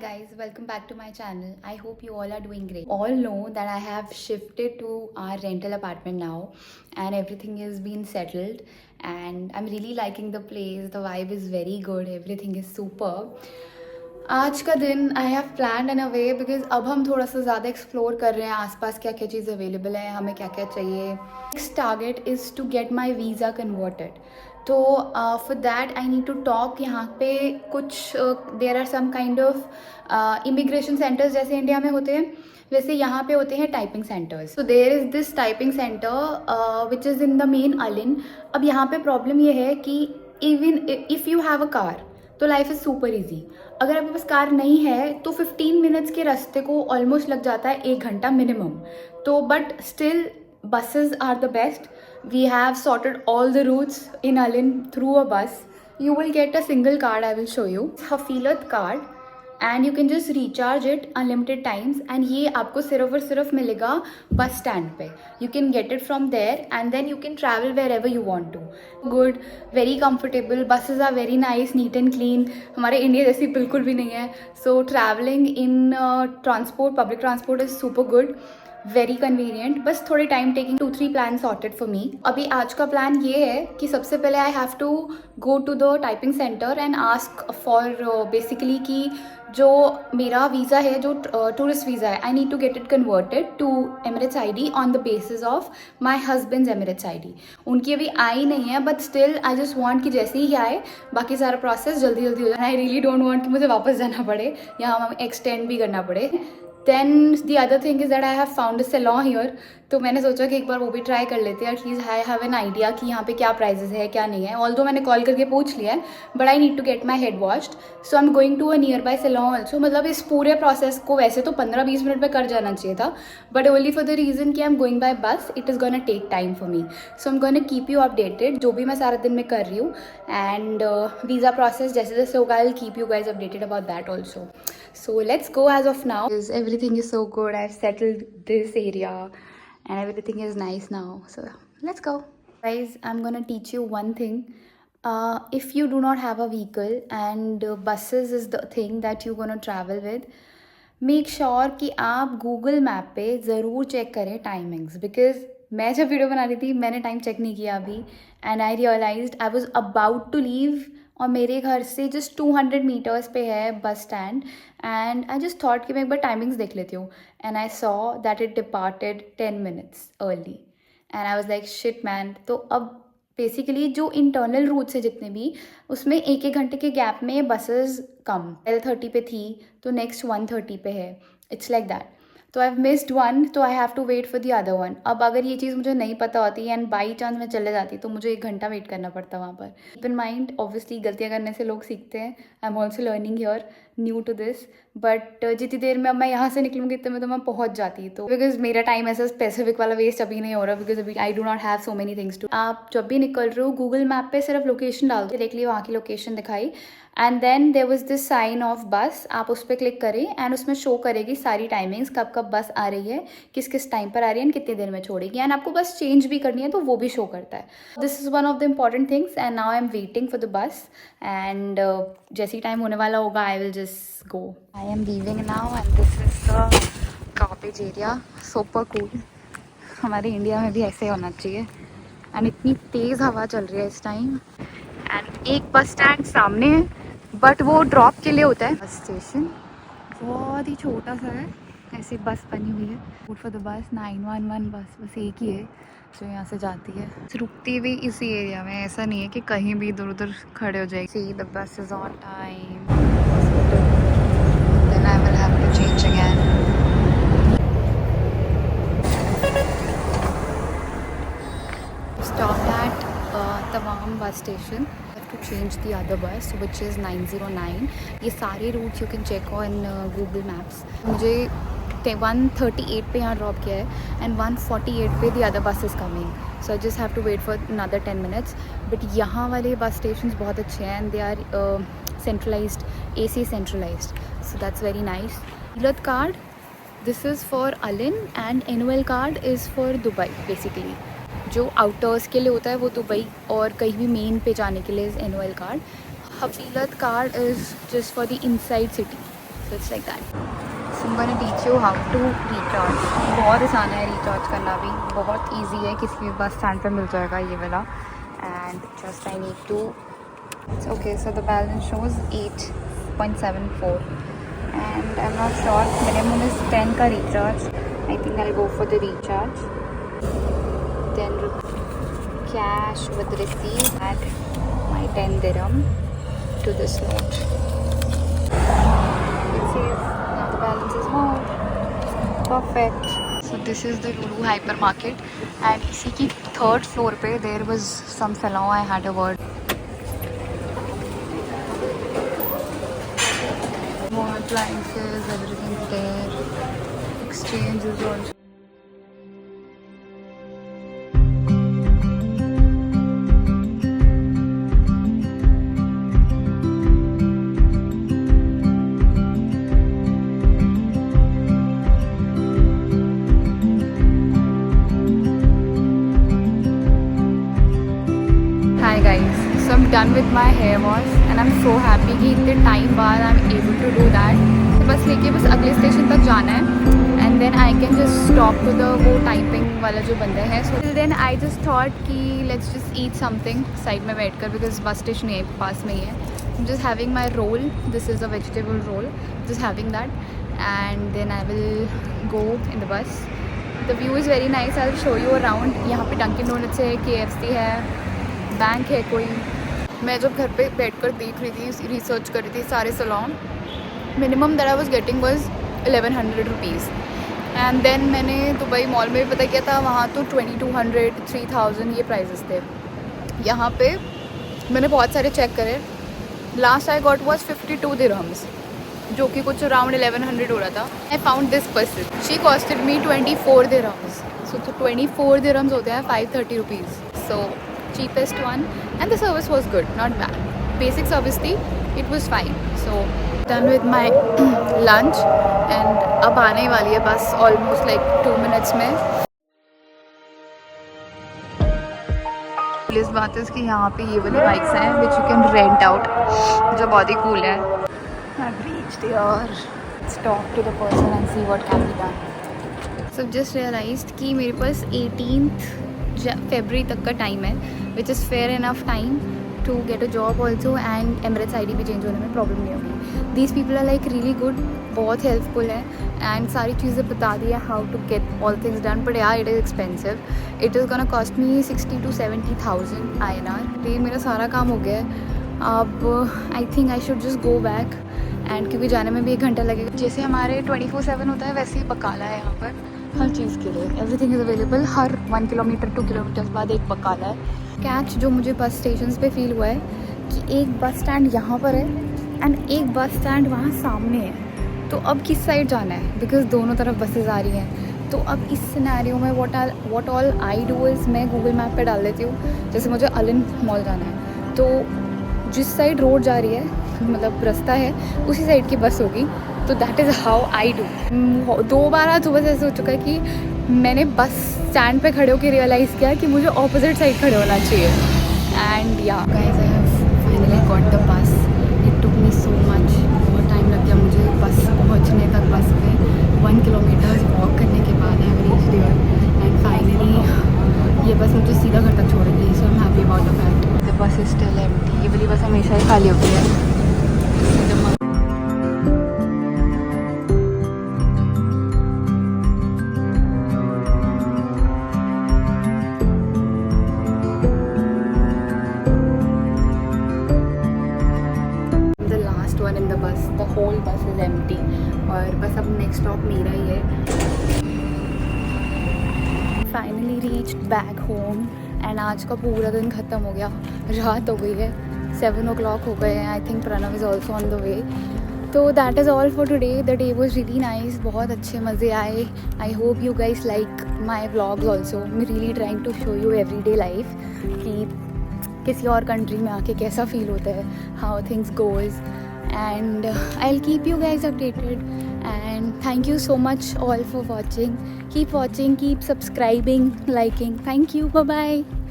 Guys, welcome back to my channel. I hope you all are doing great. All know that I have shifted to our rental apartment now and everything is been settled and I'm really liking the place. The vibe is very good. Everything is superb. आज का दिन I have plan in a way because अब हम थोड़ा सा ज़्यादा explore कर रहे हैं आसपास क्या क्या चीज़ अवेलेबल है, हमें क्या क्या चाहिए. Next target is to get my visa converted. तो for that I need to talk. यहाँ पे कुछ there are some kind of immigration centres जैसे इंडिया में होते हैं, वैसे यहाँ पे होते हैं typing centres. So there is this typing centre which is in the main Al Ain. अब यहाँ पे प्रॉब्लम ये है कि even if you have a car तो लाइफ इज़ सुपर ईजी. अगर आपके पास कार नहीं है तो 15 मिनट्स के रास्ते को ऑलमोस्ट लग जाता है 1 घंटा मिनिमम. तो but still buses are the best. We have sorted all the routes in Alin through a bus. You will get a single card. I will show you. Hafilat card and you can just recharge it unlimited times. And ये आपको सिर्फ और सिर्फ मिलेगा bus stand पे. You can get it from there and then you can travel wherever you want to. Good, very comfortable. Buses are very nice, neat and clean. हमारे India जैसी बिल्कुल भी नहीं है. So traveling in transport, public transport is super good. Very convenient. बस थोड़े time taking. 2-3 plan sorted for me. अभी आज का प्लान ये है कि सबसे पहले I have to go to the typing centre and ask for basically कि जो मेरा वीज़ा है, जो टूरिस्ट वीज़ा है, I need to get it converted to Emirates ID on the basis of my husband's Emirates ID. उनकी अभी आई नहीं है but still I just want कि जैसे ही आए बाकी सारा प्रोसेस जल्दी जल्दी हो जाए. आई रियली डोंट वांट कि मुझे वापस जाना पड़े या हम एक्सटेंड भी करना पड़े. Then the other thing is that I have found a salon here. तो मैंने सोचा कि एक बार वो भी ट्राई कर लेते हैं. At least I have an idea कि यहाँ पे क्या प्राइजेस है क्या नहीं है. ऑल्दो मैंने कॉल करके पूछ लिया है but I need to get my head washed. So I am going to a nearby salon also. मतलब इस पूरे प्रोसेस को वैसे तो 15-20 मिनट में कर जाना चाहिए था but only for the reason कि I am going by bus. It is gonna take time for me. So I am gonna keep you updated जो भी मैं सारा दिन में कर रही हूँ. एंड वीज़ा प्रोसेस जैसे जैसे होगा I will keep you guys updated about that also. So let's go as of now. Everything is so good. I've settled this area and everything is nice now. So let's go. Guys, I'm gonna teach you one thing. If you do not have a vehicle and buses is the thing that you're gonna travel with, make sure कि आप Google Map पे ज़रूर check करें timings. Because मैं जब video बना रही थी मैंने टाइम चेक नहीं किया अभी and I realised I was about to leave और मेरे घर से जस्ट 200 मीटर्स पे है bus stand. And I just thought कि मैं एक बार टाइमिंग्स देख लेती हूँ and I saw that it departed 10 minutes early and I was like shit man. तो अब बेसिकली जो इंटरनल रूट्स है जितने भी उसमें 1-1 घंटे के गैप में बसेस कम. 12:30 पे थी तो नेक्स्ट 1:30 पे है. It's like that. तो आई हैव मिस्ड वन तो I have to wait for the other one. अब अगर ये चीज़ मुझे नहीं पता होती एंड बाई चांस मैं चले जाती तो मुझे 1 घंटा वेट करना पड़ता वहाँ पर. कीप इन माइंड ऑब्वियसली गलतियाँ करने से लोग सीखते हैं. I am also learning here, new to this. But जितनी देर में अब मैं यहाँ से निकलूँगी इतने में तो मैं पहुँच जाती. तो बिकॉज मेरा टाइम ऐसा स्पेसिफिक वाला वेस्ट अभी नहीं हो रहा बिकॉज अभी I do not have so many things to. आप जब भी निकल रहे हो गूगल मैप पे सिर्फ लोकेशन डाल दो. डायरेक्टली वहाँ की लोकेशन दिखाई and then there was this sign of bus. आप उस पर क्लिक करें एंड उसमें शो करेगी सारी टाइमिंग्स, कब कब बस आ रही है, किस किस टाइम पर आ रही है एंड कितनी देर में छोड़ेगी. एंड आपको बस चेंज भी करनी है तो वो भी शो करता है. This is one of the important things. And now I am waiting for the bus and जैसे ही टाइम होने वाला होगा I will just go. I am leaving now and this is the garbage area. Super cool. हमारे India में भी ऐसे होना चाहिए. एंड इतनी तेज़ हवा चल रही है इस टाइम. एंड एक बस स्टैंड सामने है बट वो ड्रॉप के लिए होता है. बस स्टेशन बहुत ही छोटा सा है. ऐसी बस बनी हुई है. रूट फॉर द बस 911 बस एक ही है जो यहाँ से जाती है. रुकती भी इसी एरिया में. ऐसा नहीं है कि कहीं भी इधर उधर खड़े हो जाएगी. See the bus is on time. Then I will have to change again. Stop at Tawang bus station. To change the other bus which is 909. ये सारे routes you can check on Google Maps. मुझे 138 पे यहाँ drop किया है and 148 पे the other bus is coming. So I just have to wait for another 10 minutes. But यहाँ वाले bus stations बहुत अच्छे हैं and they are centralized, AC centralized. So that's very nice. Hilat card, this is for Alin and NOL card is for Dubai basically. जो outers के लिए होता है वो दुबई और कहीं भी मेन पे जाने के लिए is NOL card. Hafilat card is just for the inside city. So it's like that. So I'm gonna teach you how to recharge. बहुत आसान है recharge करना भी, बहुत easy है, किसी भी बस स्टैंड पे मिल जाएगा ये वाला. And just I need to. Okay, so the balance shows 8.74, and I'm not sure. Minimum is 10 का recharge. I think I'll go for the recharge. Then cash with receipt. Add my 10 dirham to this note. It says now the balance is more. Perfect. So this is the Lulu hypermarket, and इसी की third floor पे there was some salon. I had a word. More appliances, everything's there. Exchange is also. Hi guys, so I'm done with my hair wash and I'm so happy कि इतने time बाद I'm able to do that. तो बस लेके बस अगले station तक जाना है and then I can just stop to the वो टाइपिंग वाला जो बंदा है. So till then I just thought कि let's just eat something side में बैठ कर, because बस स्टेशन यहीं पास में ही है. I'm just having my roll. This is a vegetable roll. Just having that and then I will go in the bus. The view is very nice. I'll show you around. यहाँ पे Dunkin Donuts है, KFC है, bank है कोई. मैं जब घर पे बैठकर देख रही थी, रिसर्च कर रही थी सारे salon, minimum that I was getting was 1100 rupees. And then मैंने दुबई मॉल में भी पता किया था, वहाँ तो 2200 3000 ये प्राइजेस थे. यहाँ पे मैंने बहुत सारे चेक करे. Last I got was 52 dirhams, जो कि कुछ अराउंड 1100 हो रहा था. I found this person, she costed me 24 dirhams. So 24 dirhams होते हैं 530 rupees. So cheapest one, and the service was good, not bad. Basic service थी, it was fine. So done with my lunch and अब आने वाली है बस almost like 2 minutes में. इस बात है कि यहाँ पे ये वाली बाइक्स हैं which you can rent out, जो बहुत ही cool है. I've reached here. Let's talk to the person and see what can be done. So I've just realized कि मेरे पास 18th February तक का टाइम है, which is fair enough time to get a job also, and Emirates ID भी change होने में problem नहीं होगी. These people are like really good, बहुत हेल्पफुल है एंड सारी चीज़ें बता दी है how to get all things done. But यार it is expensive. It is gonna cost me 60,000 to 70,000 INR. ये मेरा सारा काम हो गया है. अब I think I should just go back, and क्योंकि जाने में भी 1 घंटा लगेगा. जैसे हमारे 24/7 होता है वैसे ही बकाला है यहाँ पर हर चीज़ के लिए. Everything is available. Her 1 kilometre 2 kilometre बाद एक बकाला है. कैच जो मुझे बस स्टेशन पे फील हुआ है कि एक बस स्टैंड यहाँ पर है एंड एक बस स्टैंड वहाँ सामने है. तो अब किस साइड जाना है, बिकॉज दोनों तरफ बसेज आ रही हैं. तो अब इस सिनेरियो में what all I do is मैं गूगल मैप पे डाल देती हूँ. जैसे मुझे अलिन मॉल जाना है तो जिस साइड रोड जा रही है, मतलब रास्ता है, उसी साइड की बस होगी. तो that is how I do. 2 बार आज सुबह से ऐसे हो चुका है कि मैंने बस स्टैंड पे खड़े होकर रियलाइज़ किया कि मुझे ऑपोजिट साइड खड़े होना चाहिए. एंड या guys, I have finally got the bus. It took me so much. बहुत टाइम लग गया मुझे बस पहुंचने तक. बस पे 1 किलोमीटर वॉक करने के बाद I reached here and finally ये बस मुझे सीधा घर तक छोड़ेगी. So I am happy about the fact. The bus is still empty. ये वाली बस हमेशा ही खाली होती है. In the bus, the whole bus is empty. और बस अब नेक्स्ट स्टॉप मेरा ही है. Finally reached back home and आज का पूरा दिन ख़त्म हो गया. रात हो गई है, 7 o'clock हो गए हैं. I think Pranav is also on the way. तो that is all for today. The day was really nice. बहुत अच्छे मज़े आए. I hope you guys like my vlogs also. मैं really trying to show you everyday life कि किसी और country में आके कैसा फील होता है, how things goes. And I'll keep you guys updated, and thank you so much all for watching. Keep watching, keep subscribing, liking. Thank you. Bye bye.